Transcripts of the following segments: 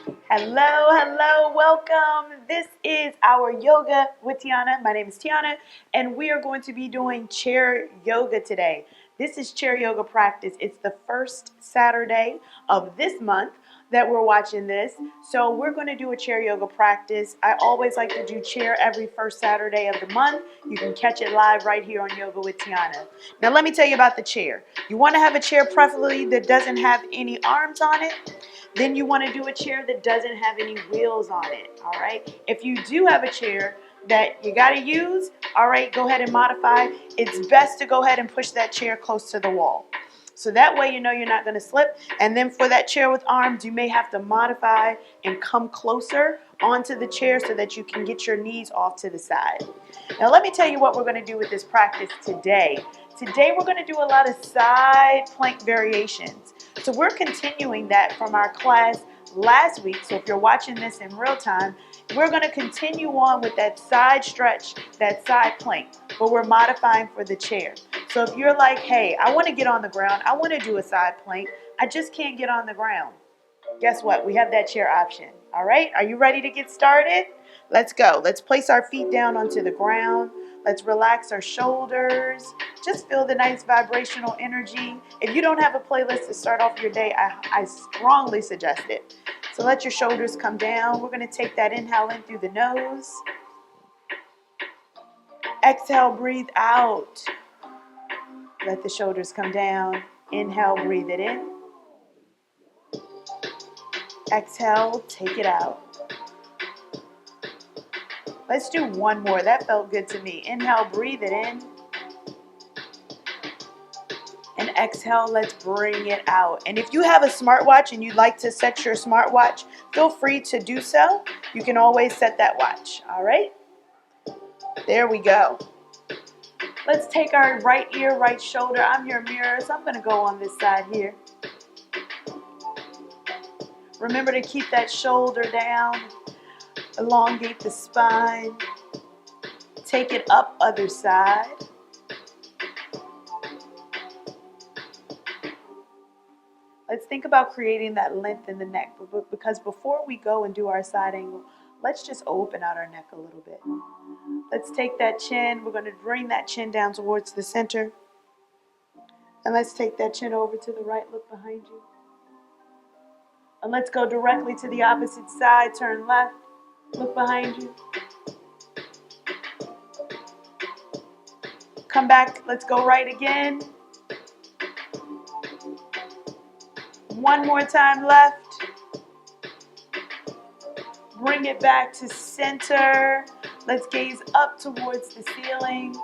Hello, hello, welcome. This is our yoga with Tianna. My name is Tianna, and we are going to be doing chair yoga today. This is chair yoga practice. It's the first Saturday of this month that we're watching this. So we're going to do a chair yoga practice. I always like to do chair every first Saturday of the month. You can catch it live right here on Yoga with Tianna. Now let me tell you about the chair. You want to have a chair preferably that doesn't have any arms on it. Then you want to do a chair that doesn't have any wheels on it, all right? If you do have a chair that you got to use, all right, go ahead and modify. It's best to go ahead and push that chair close to the wall. So that way you know you're not going to slip. And then for that chair with arms, you may have to modify and come closer onto the chair so that you can get your knees off to the side. Now let me tell you what we're going to do with this practice today. Today we're going to do a lot of side plank variations. So we're continuing that from our class last week. So if you're watching this in real time, we're going to continue on with that side stretch, that side plank, but we're modifying for the chair. So if you're like, hey, I want to get on the ground, I want to do a side plank, I just can't get on the ground. Guess what? We have that chair option. All right, are you ready to get started? Let's go. Let's place our feet down onto the ground. Let's relax our shoulders. Just feel the nice vibrational energy. If you don't have a playlist to start off your day, I strongly suggest it. So let your shoulders come down. We're going to take that inhale in through the nose. Exhale, breathe out. Let the shoulders come down. Inhale, breathe it in. Exhale, take it out. Let's do one more. That felt good to me. Inhale, breathe it in. And exhale, let's bring it out. And if you have a smartwatch and you'd like to set your smartwatch, feel free to do so. You can always set that watch. All right? There we go. Let's take our right ear, right shoulder. I'm your mirror, so I'm going to go on this side here. Remember to keep that shoulder down. Elongate the spine. Take it up other side. Let's think about creating that length in the neck, because before we go and do our side angle, let's just open out our neck a little bit. Let's take that chin. We're going to bring that chin down towards the center. And let's take that chin over to the right. Look behind you. And let's go directly to the opposite side. Turn left. Look behind you. Come back. Let's go right again. One more time left. Bring it back to center. Let's gaze up towards the ceiling.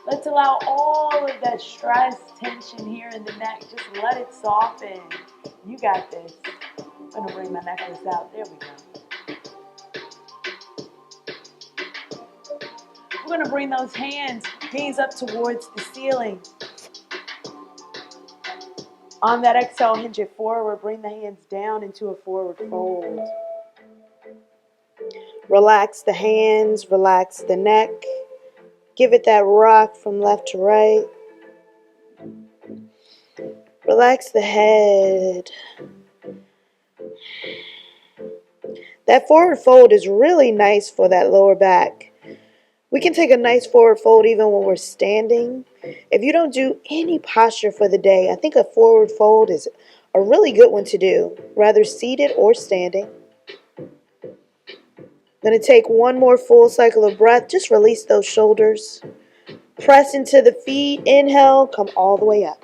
Let's allow all of that stress, tension here in the neck. Just let it soften. You got this. I'm going to bring my necklace out. There we go. We're going to bring those hands, gaze up towards the ceiling. On that exhale, hinge it forward. Bring the hands down into a forward fold. Relax the hands, relax the neck. Give it that rock from left to right. Relax the head. That forward fold is really nice for that lower back. We can take a nice forward fold even when we're standing. If you don't do any posture for the day, I think a forward fold is a really good one to do, whether seated or standing. Going to take one more full cycle of breath. Just release those shoulders. Press into the feet. Inhale, come all the way up.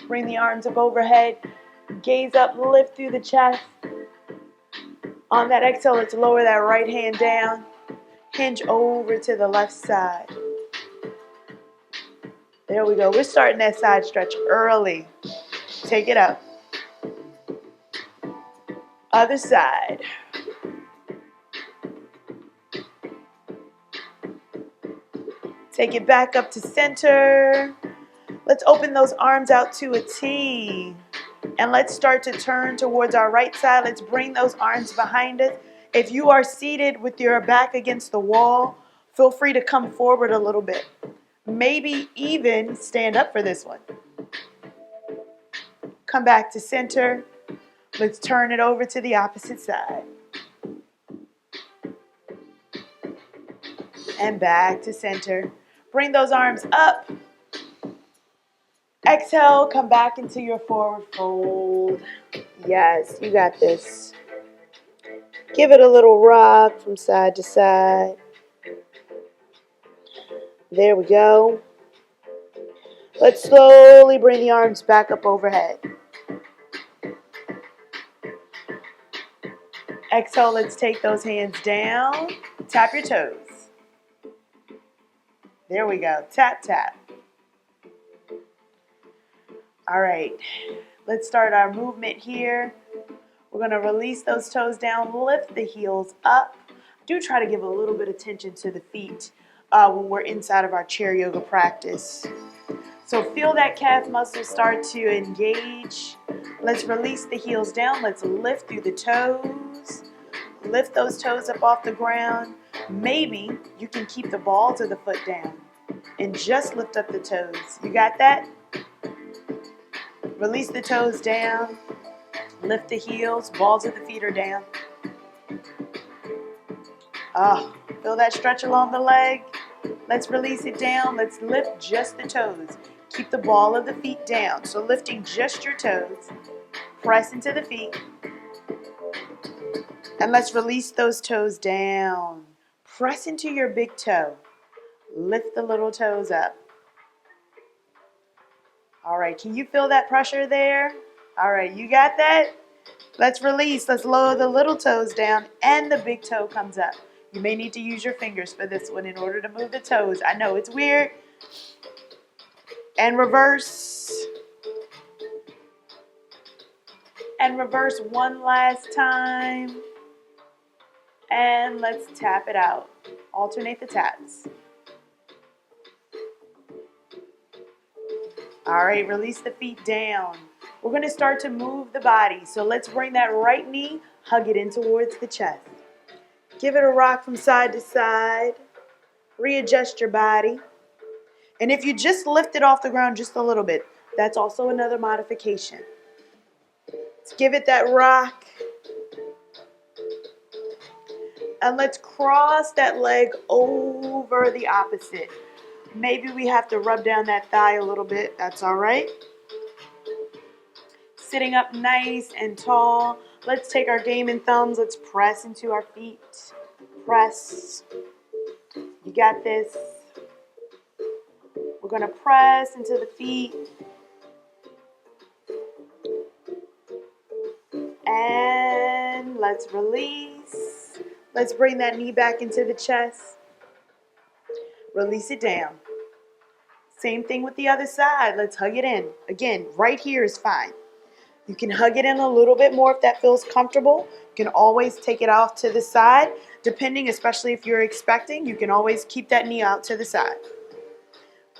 Bring the arms up overhead. Gaze up, lift through the chest. On that exhale, let's lower that right hand down. Hinge over to the left side. There we go. We're starting that side stretch early. Take it up. Other side. Take it back up to center. Let's open those arms out to a T. And let's start to turn towards our right side. Let's bring those arms behind us. If you are seated with your back against the wall, feel free to come forward a little bit. Maybe even stand up for this one. come back to center. Let's turn it over to the opposite side. And back to center. Bring those arms up. Exhale, come back into your forward fold. Yes, you got this. Give it a little rock from side to side. There we go. Let's slowly bring the arms back up overhead. Exhale, let's take those hands down. Tap your toes. There we go. Tap, tap. All right. Let's start our movement here. We're going to release those toes down, lift the heels up. Do try to give a little bit of tension to the feet when we're inside of our chair yoga practice. So feel that calf muscle start to engage. Let's release the heels down. Let's lift through the toes. Lift those toes up off the ground. Maybe you can keep the balls of the foot down and just lift up the toes. You got that? Release the toes down. Lift the heels. Balls of the feet are down. Feel that stretch along the leg. Let's release it down. Let's lift just the toes. Keep the ball of the feet down. So lifting just your toes. Press into the feet. And let's release those toes down. Press into your big toe. Lift the little toes up. All right, can you feel that pressure there? All right, you got that? Let's release. Let's lower the little toes down and the big toe comes up. You may need to use your fingers for this one in order to move the toes. I know it's weird. And reverse. And reverse one last time. And let's tap it out. Alternate the taps. All right, release the feet down. We're going to start to move the body. So let's bring that right knee, hug it in towards the chest. Give it a rock from side to side. Readjust your body. And if you just lift it off the ground just a little bit, that's also another modification. Let's give it that rock. And let's cross that leg over the opposite. Maybe we have to rub down that thigh a little bit. That's all right. Sitting up nice and tall. Let's take our game and thumbs. Let's press into our feet. Press. You got this. We're going to press into the feet. And let's release. Let's bring that knee back into the chest. Release it down. Same thing with the other side. Let's hug it in. Again, right here is fine. You can hug it in a little bit more if that feels comfortable. You can always take it off to the side. Depending, especially if you're expecting, you can always keep that knee out to the side.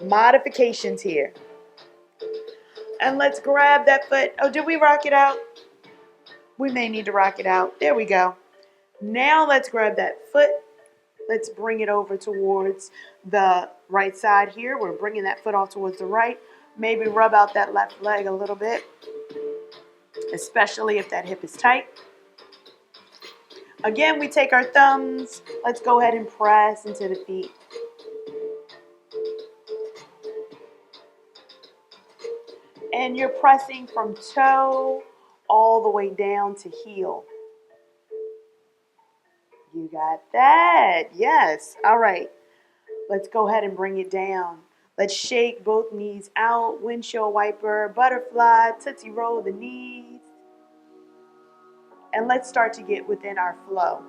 Modifications here. And let's grab that foot. Oh, did we rock it out? We may need to rock it out. There we go. Now let's grab that foot. Let's bring it over towards the right side here. We're bringing that foot off towards the right. Maybe rub out that left leg a little bit, especially if that hip is tight. Again, we take our thumbs. Let's go ahead and press into the feet. And you're pressing from toe all the way down to heel. You got that. Yes. All right. Let's go ahead and bring it down. Let's shake both knees out. Windshield wiper, butterfly, tootsie roll the knees. And let's start to get within our flow.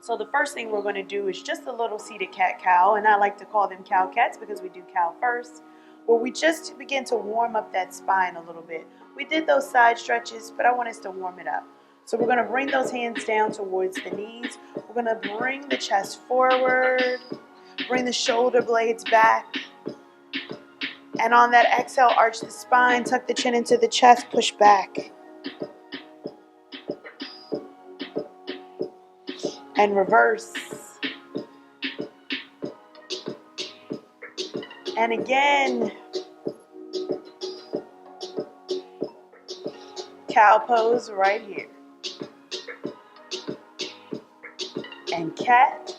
So the first thing we're going to do is just a little seated cat-cow. And I like to call them cow-cats because we do cow first. Where we just begin to warm up that spine a little bit. We did those side stretches, but I want us to warm it up. So we're going to bring those hands down towards the knees. We're going to bring the chest forward. Bring the shoulder blades back. And on that exhale, arch the spine, tuck the chin into the chest, push back. And reverse. And again. cow pose right here. And cat.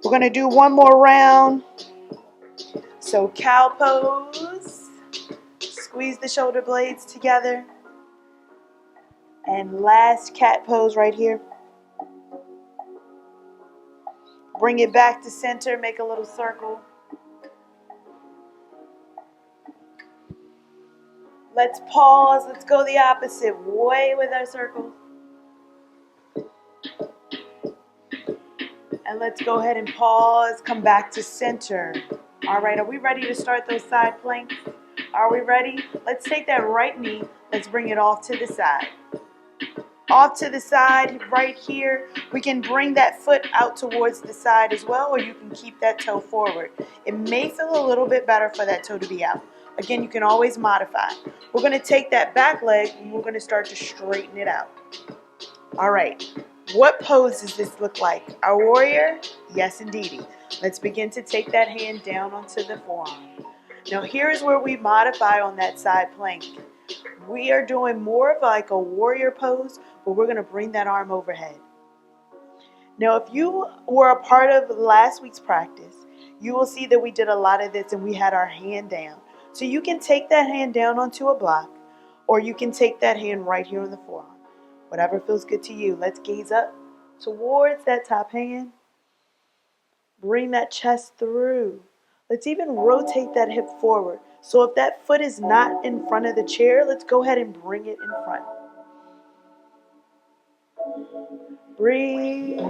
We're going to do one more round. So cow pose. Squeeze the shoulder blades together. And last cat pose right here. Bring it back to center. Make a little circle. Let's pause. Let's go the opposite way with our circle. And let's go ahead and pause. Come back to center. All right, are we ready to start those side planks? Are we ready? Let's take that right knee. Let's bring it off to the side. Off to the side right here. We can bring that foot out towards the side as well, or you can keep that toe forward. It may feel a little bit better for that toe to be out. Again, you can always modify. We're going to take that back leg and we're going to start to straighten it out. All right. What pose does this look like? Our warrior? Yes, indeedy. Let's begin to take that hand down onto the forearm. Now, here's where we modify on that side plank. We are doing more of like a warrior pose, but we're going to bring that arm overhead. Now, if you were a part of last week's practice, you will see that we did a lot of this and we had our hand down. So you can take that hand down onto a block, or you can take that hand right here on the forearm. Whatever feels good to you. Let's gaze up towards that top hand. Bring that chest through. Let's even rotate that hip forward. So if that foot is not in front of the chair, let's go ahead and bring it in front. Breathe.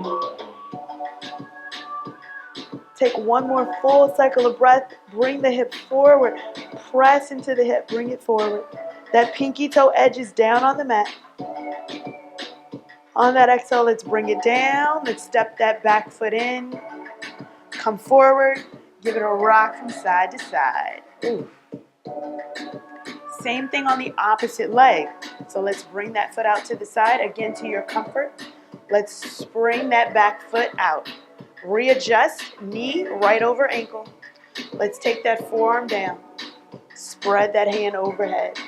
Take one more full cycle of breath. Bring the hip forward. Press into the hip. Bring it forward. That pinky toe edge is down on the mat. On that exhale, let's bring it down. Let's step that back foot in. Come forward. Give it a rock from side to side. Ooh. Same thing on the opposite leg. So let's bring that foot out to the side, again to your comfort. Let's spring that back foot out. Readjust, knee right over ankle. Let's take that forearm down. Spread that hand overhead.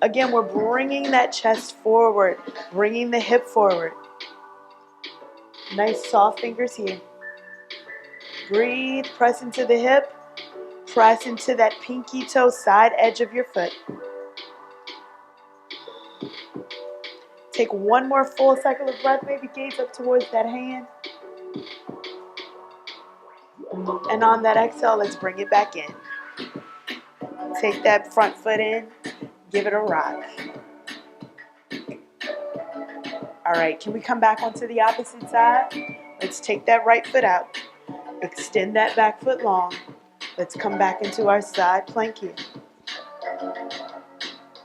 Again, we're bringing that chest forward, bringing the hip forward. Nice soft fingers here. Breathe, press into the hip. Press into that pinky toe side edge of your foot. Take one more full cycle of breath. Maybe gaze up towards that hand. And on that exhale, let's bring it back in. Take that front foot in. Give it a rock. All right, can we come back onto the opposite side? Let's take that right foot out. Extend that back foot long. Let's come back into our side plank here.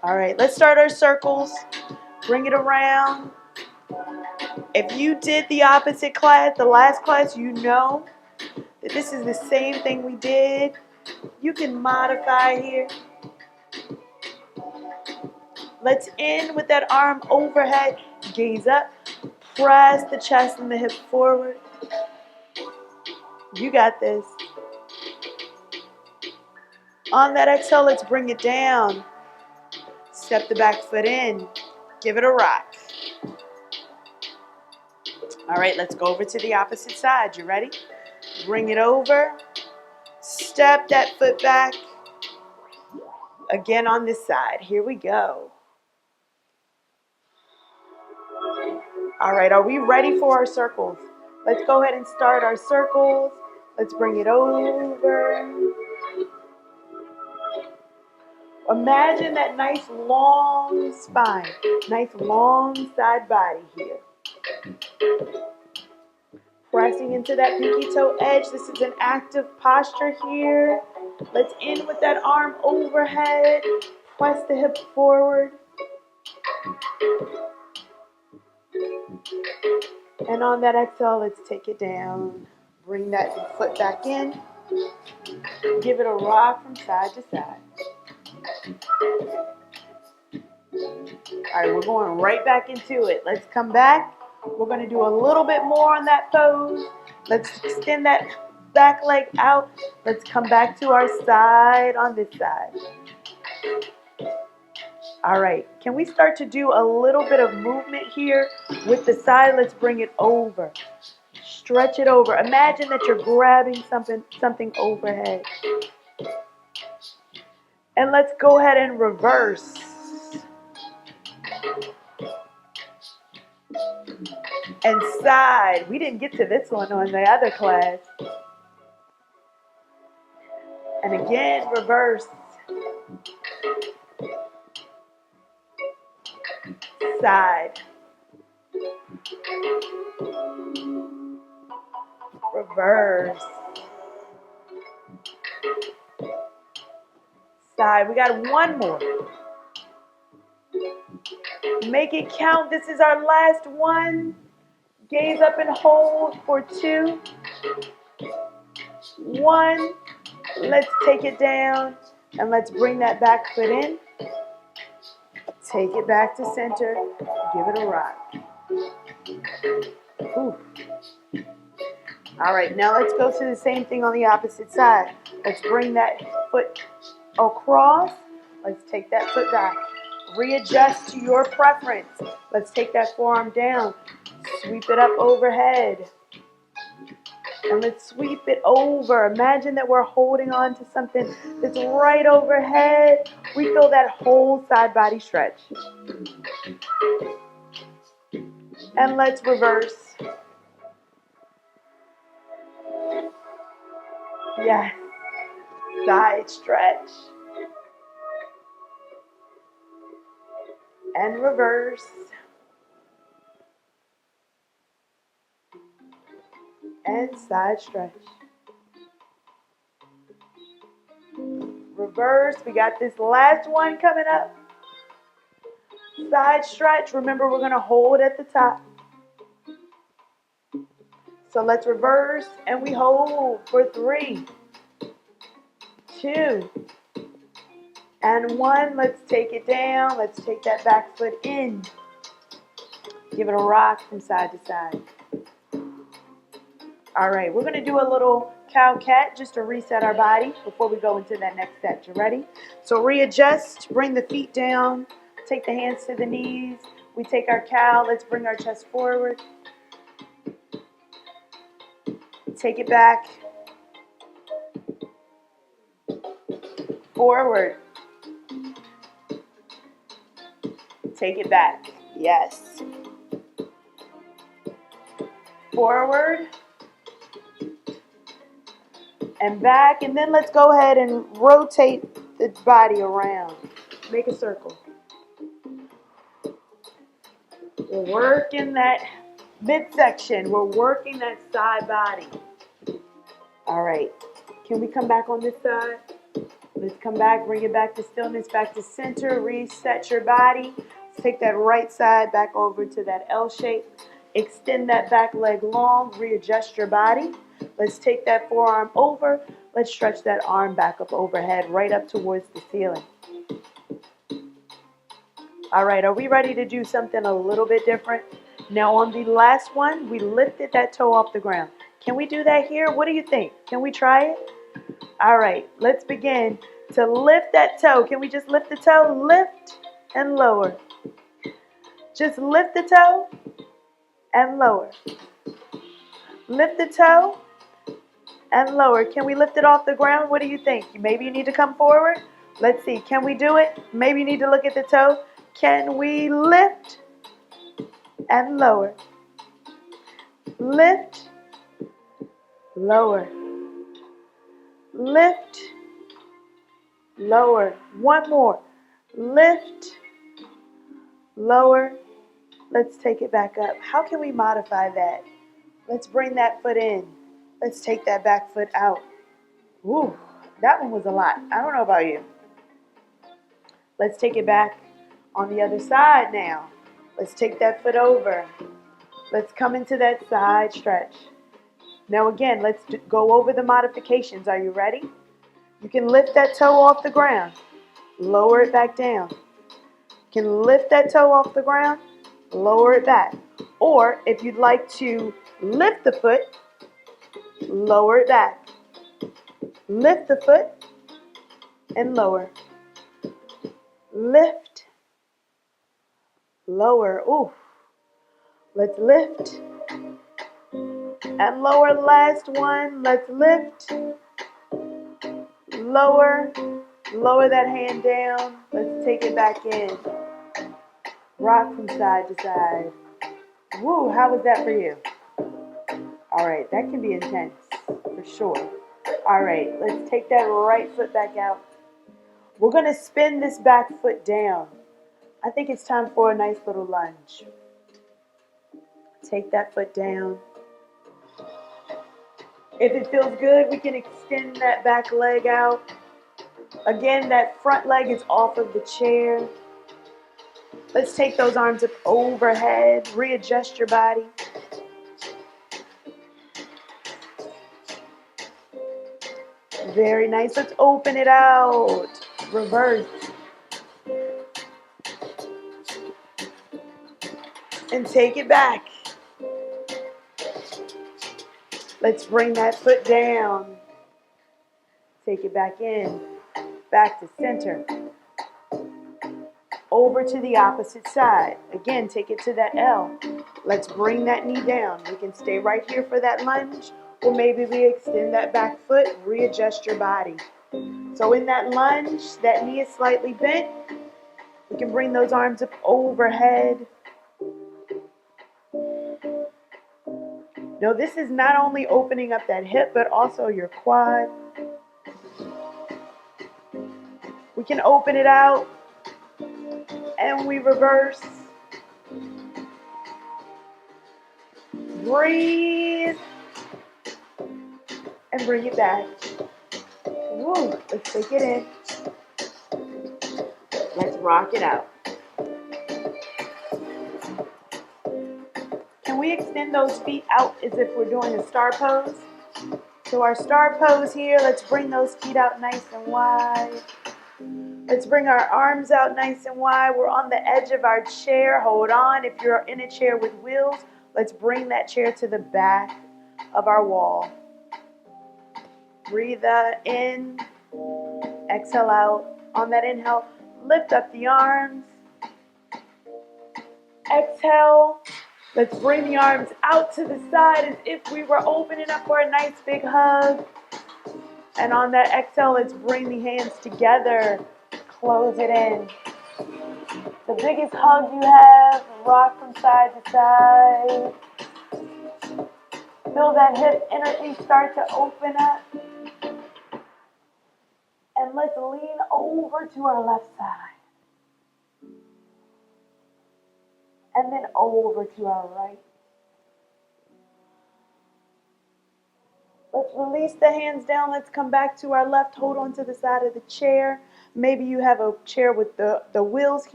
All right, let's start our circles. Bring it around. If you did the opposite class, the last class, you know that this is the same thing we did. You can modify here. Let's end with that arm overhead. Gaze up. Press the chest and the hip forward. You got this. On that exhale, let's bring it down. Step the back foot in. Give it a rock. All right, let's go over to the opposite side. You ready? Bring it over. Step that foot back. Again on this side. Here we go. All right, are we ready for our circles? Let's go ahead and start our circles. Let's bring it over. Imagine that nice long spine, nice long side body here. Pressing into that pinky toe edge. This is an active posture here. Let's end with that arm overhead. Press the hip forward. And on that exhale, let's take it down. Bring that foot back in. Give it a rock from side to side. All right, we're going right back into it. Let's come back. We're going to do a little bit more on that pose. Let's extend that back leg out. Let's come back to our side on this side. All right, can we start to do a little bit of movement here with the side? Let's bring it over. Stretch it over. Imagine that you're grabbing something overhead. And let's go ahead and reverse. And side. We didn't get to this one on the other class. And again, reverse. Side. Reverse. Side. We got one more. Make it count. This is our last one. Gaze up and hold for 2. 1. Let's take it down and let's bring that back foot in. Take it back to center. Give it a rock. Ooh. All right, now let's go to the same thing on the opposite side. Let's bring that foot across. Let's take that foot back. Readjust to your preference. Let's take that forearm down. Sweep it up overhead. And let's sweep it over. Imagine that we're holding on to something that's right overhead. We feel that whole side body stretch. And let's reverse. Yes. Side stretch. And reverse. And side stretch. Reverse. We got this last one coming up. Side stretch. Remember, we're going to hold at the top. So let's reverse and we hold for 3, 2, and 1. Let's take it down. Let's take that back foot in. Give it a rock from side to side. All right, we're going to do a little cow-cat just to reset our body before we go into that next set. You ready? So readjust, bring the feet down, take the hands to the knees. We take our cow. Let's bring our chest forward. Take it back. Forward. Take it back. Yes. Forward. And back. And then let's go ahead and rotate the body around. Make a circle. We're working that midsection. We're working that side body. All right. Can we come back on this side? Let's come back. Bring it back to stillness, back to center. Reset your body. Take that right side back over to that L shape. Extend that back leg long. Readjust your body. Let's take that forearm over. Let's stretch that arm back up overhead, right up towards the ceiling. All right, are we ready to do something a little bit different? Now on the last one, we lifted that toe off the ground. Can we do that here? What do you think? Can we try it? All right, let's begin to lift that toe. Can we just lift the toe? Lift and lower. Just lift the toe and lower. Lift the toe and lower. Can we lift it off the ground? What do you think? Maybe you need to come forward. Let's see. Can we do it? Maybe you need to look at the toe. Can we lift and lower? Lift, lower. Lift, lower. One more. Lift, lower. Let's take it back up. How can we modify that? Let's bring that foot in. Let's take that back foot out. Ooh, that one was a lot. I don't know about you. Let's take it back on the other side now. Let's take that foot over. Let's come into that side stretch. Now again, let's go over the modifications. Are you ready? You can lift that toe off the ground. Lower it back down. You can lift that toe off the ground. Lower it back. Or if you'd like to lift the foot, lower it back. Lift the foot and lower. Lift lower. Ooh. Let's lift and lower. Last one. Let's lift, lower, lower that hand down. Let's take it back in. Rock from side to side. Woo, how was that for you? All right, that can be intense for sure. All right, let's take that right foot back out. We're going to spin this back foot down. I think it's time for a nice little lunge. Take that foot down. If it feels good, we can extend that back leg out. Again, that front leg is off of the chair. Let's take those arms up overhead. Readjust your body. Very nice. Let's open it out. Reverse. And take it back. Let's bring that foot down. Take it back in. Back to center. Over to the opposite side. Again, take it to that L. Let's bring that knee down. We can stay right here for that lunge, or maybe we extend that back foot, readjust your body. So in that lunge, that knee is slightly bent. We can bring those arms up overhead. Now this is not only opening up that hip, but also your quad. We can open it out and we reverse. Breathe and bring it back. Woo, let's take it in. Let's rock it out. Can we extend those feet out as if we're doing a star pose? So our star pose here, let's bring those feet out nice and wide. Let's bring our arms out nice and wide. We're on the edge of our chair. Hold on. If you're in a chair with wheels, let's bring that chair to the back of our wall. Breathe in. Exhale out. On that inhale, lift up the arms. Exhale. Let's bring the arms out to the side as if we were opening up for a nice big hug. And on that exhale, let's bring the hands together. Close it in. The biggest hug you have, rock from side to side. Feel that hip energy start to open up. And let's lean over to our left side. And then over to our right. Let's release the hands down. Let's come back to our left. Hold on to the side of the chair. Maybe you have a chair with the wheels,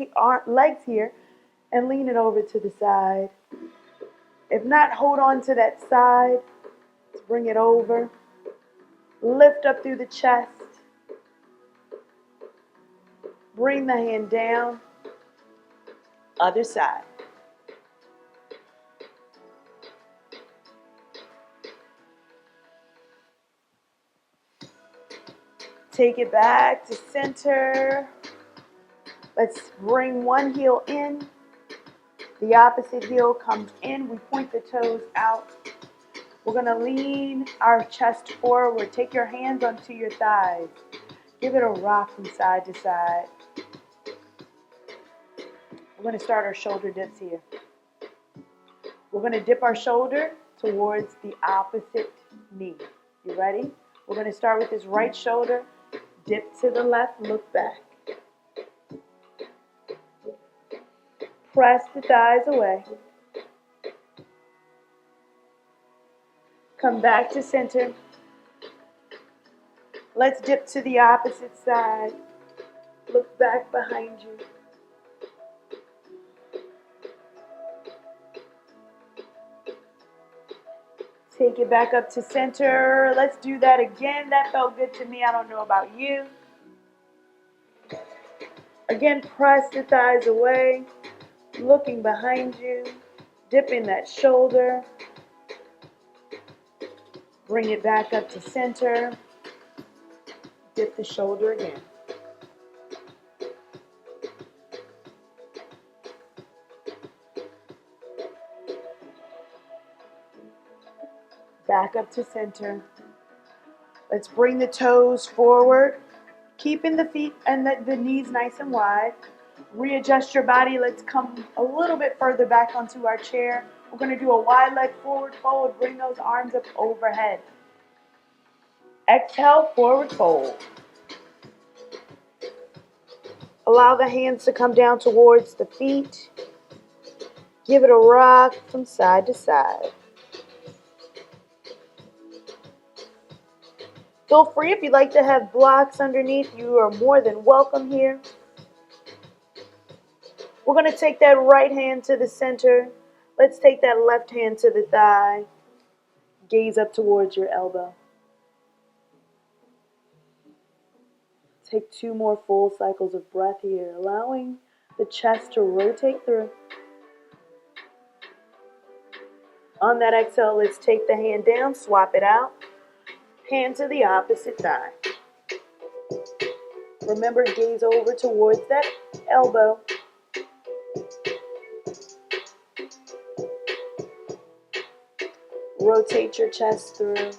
legs here, and lean it over to the side. If not, hold on to that side. Let's bring it over. Lift up through the chest. Bring the hand down. Other side. Take it back to center. Let's bring one heel in. The opposite heel comes in. We point the toes out. We're going to lean our chest forward. Take your hands onto your thighs. Give it a rock from side to side. We're going to start our shoulder dips here. We're going to dip our shoulder towards the opposite knee. You ready? We're going to start with this right shoulder. Dip to the left, look back. Press the thighs away. Come back to center. Let's dip to the opposite side. Look back behind you. Take it back up to center. Let's do that again. That felt good to me. I don't know about you. Again, press the thighs away. Looking behind you. Dipping that shoulder. Bring it back up to center. Dip the shoulder again. Back up to center. Let's bring the toes forward, keeping the feet and the knees nice and wide. Readjust your body. Let's come a little bit further back onto our chair. We're going to do a wide leg forward fold. Bring those arms up overhead. Exhale, forward fold. Allow the hands to come down towards the feet. Give it a rock from side to side. Feel free if you'd like to have blocks underneath. You are more than welcome here. We're going to take that right hand to the center. Let's take that left hand to the thigh. Gaze up towards your elbow. Take 2 more full cycles of breath here, allowing the chest to rotate through. On that exhale, let's take the hand down, swap it out. Hand to the opposite thigh. Remember, gaze over towards that elbow. Rotate your chest through.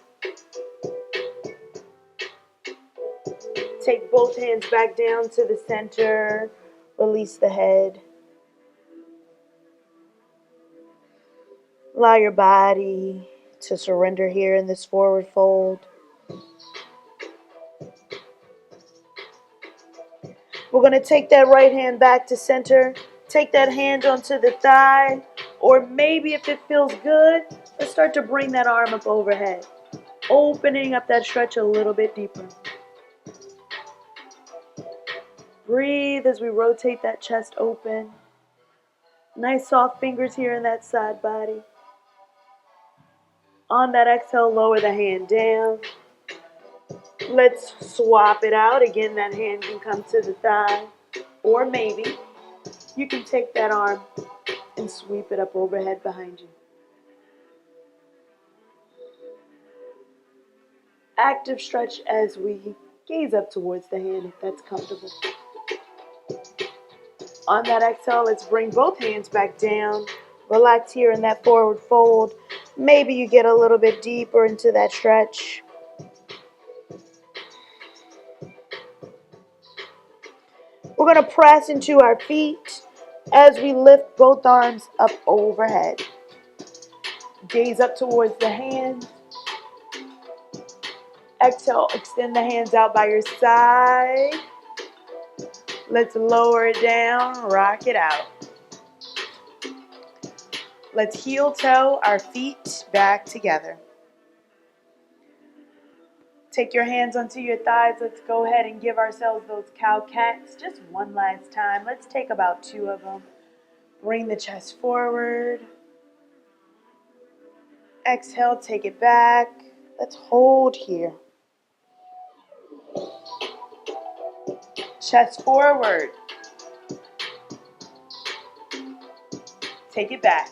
Take both hands back down to the center. Release the head. Allow your body to surrender here in this forward fold. We're going to take that right hand back to center. Take that hand onto the thigh. Or maybe if it feels good, let's start to bring that arm up overhead. Opening up that stretch a little bit deeper. Breathe as we rotate that chest open. Nice soft fingers here in that side body. On that exhale, lower the hand down. Let's swap it out. Again, that hand can come to the thigh. Or maybe you can take that arm and sweep it up overhead behind you. Active stretch as we gaze up towards the hand if that's comfortable. On that exhale, let's bring both hands back down. Relax here in that forward fold. Maybe you get a little bit deeper into that stretch. We're going to press into our feet as we lift both arms up overhead. Gaze up towards the hands. Exhale, extend the hands out by your side. Let's lower it down, rock it out. Let's heel toe our feet back together. Take your hands onto your thighs. Let's go ahead and give ourselves those cow cats just one last time. Let's take about 2 of them. Bring the chest forward. Exhale, take it back. Let's hold here. Chest forward. Take it back.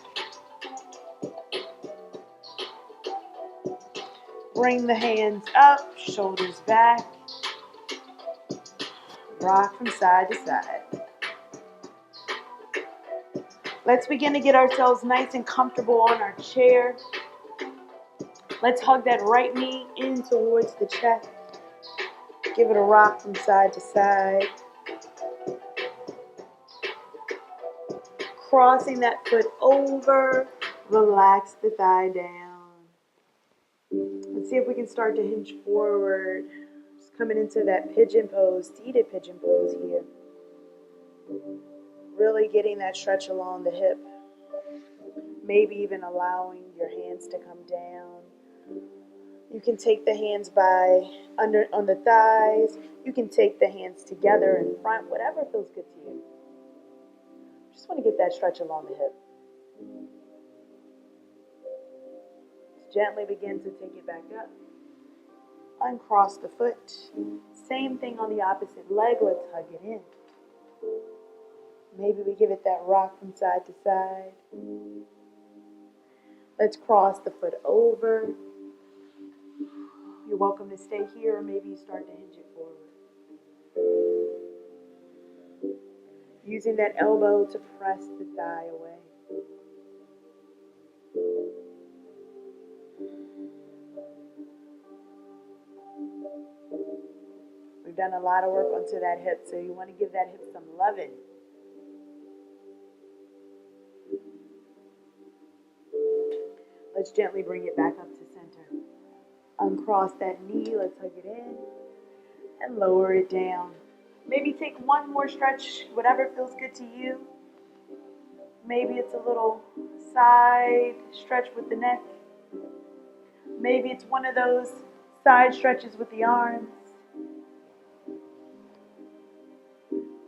Bring the hands up, shoulders back. Rock from side to side. Let's begin to get ourselves nice and comfortable on our chair. Let's hug that right knee in towards the chest. Give it a rock from side to side. Crossing that foot over. Relax the thigh down. Let's see if we can start to hinge forward. Just coming into that pigeon pose, seated pigeon pose here. Really getting that stretch along the hip. Maybe even allowing your hands to come down. You can take the hands on the thighs. You can take the hands together in front, whatever feels good to you. Just want to get that stretch along the hip. Gently begin to take it back up. Uncross the foot. Same thing on the opposite leg. Let's hug it in. Maybe we give it that rock from side to side. Let's cross the foot over. You're welcome to stay here, or maybe you start to hinge it forward. Using that elbow to press the thigh away. We've done a lot of work onto that hip, so you want to give that hip some loving. Let's gently bring it back up to center. Uncross that knee, let's hug it in, and lower it down. Maybe take one more stretch, whatever feels good to you. Maybe it's a little side stretch with the neck. Maybe it's one of those side stretches with the arms.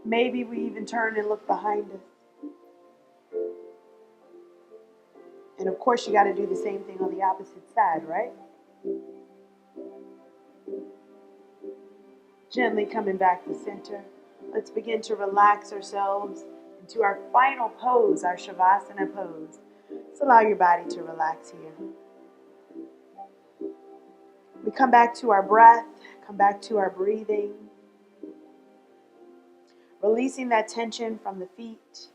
Maybe we even turn and look behind us. And of course, you got to do the same thing on the opposite side, right? Gently coming back to center. Let's begin to relax ourselves into our final pose, our Shavasana pose. Just allow your body to relax here. We come back to our breath, come back to our breathing. Releasing that tension from the feet.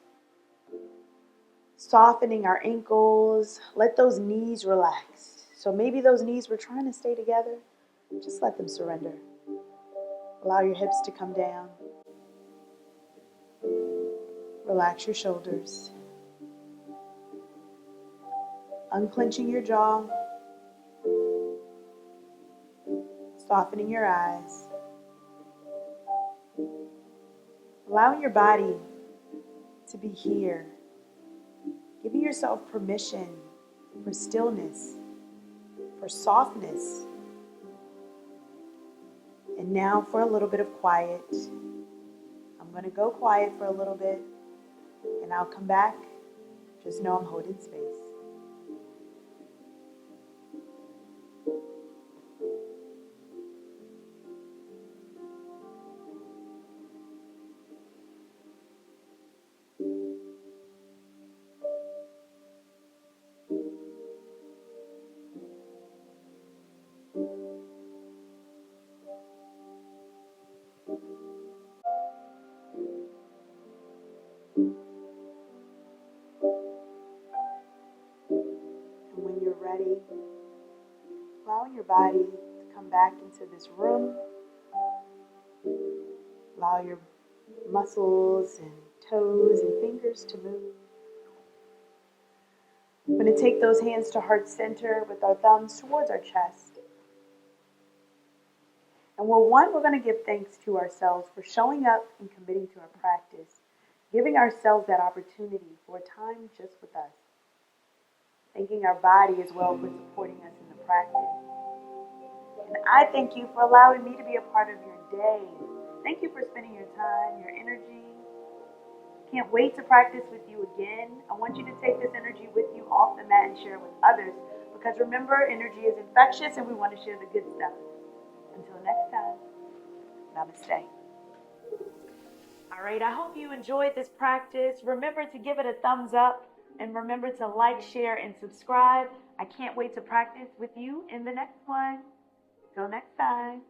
Softening our ankles. Let those knees relax. So maybe those knees were trying to stay together. Just let them surrender. Allow your hips to come down. Relax your shoulders. Unclenching your jaw. Softening your eyes. Allowing your body to be here. Giving yourself permission for stillness, for softness. And now for a little bit of quiet. I'm going to go quiet for a little bit, and I'll come back. Just know I'm holding space. And when you're ready, allowing your body to come back into this room. Allow your muscles and toes and fingers to move. I'm going to take those hands to heart center with our thumbs towards our chest. And we're going to give thanks to ourselves for showing up and committing to our practice, giving ourselves that opportunity for a time just with us. Thanking our body as well for supporting us in the practice. And I thank you for allowing me to be a part of your day. Thank you for spending your time, your energy. Can't wait to practice with you again. I want you to take this energy with you off the mat and share it with others. Because remember, energy is infectious and we want to share the good stuff. Until next time, namaste. All right, I hope you enjoyed this practice. Remember to give it a thumbs up and remember to like, share, and subscribe. I can't wait to practice with you in the next one. Till next time.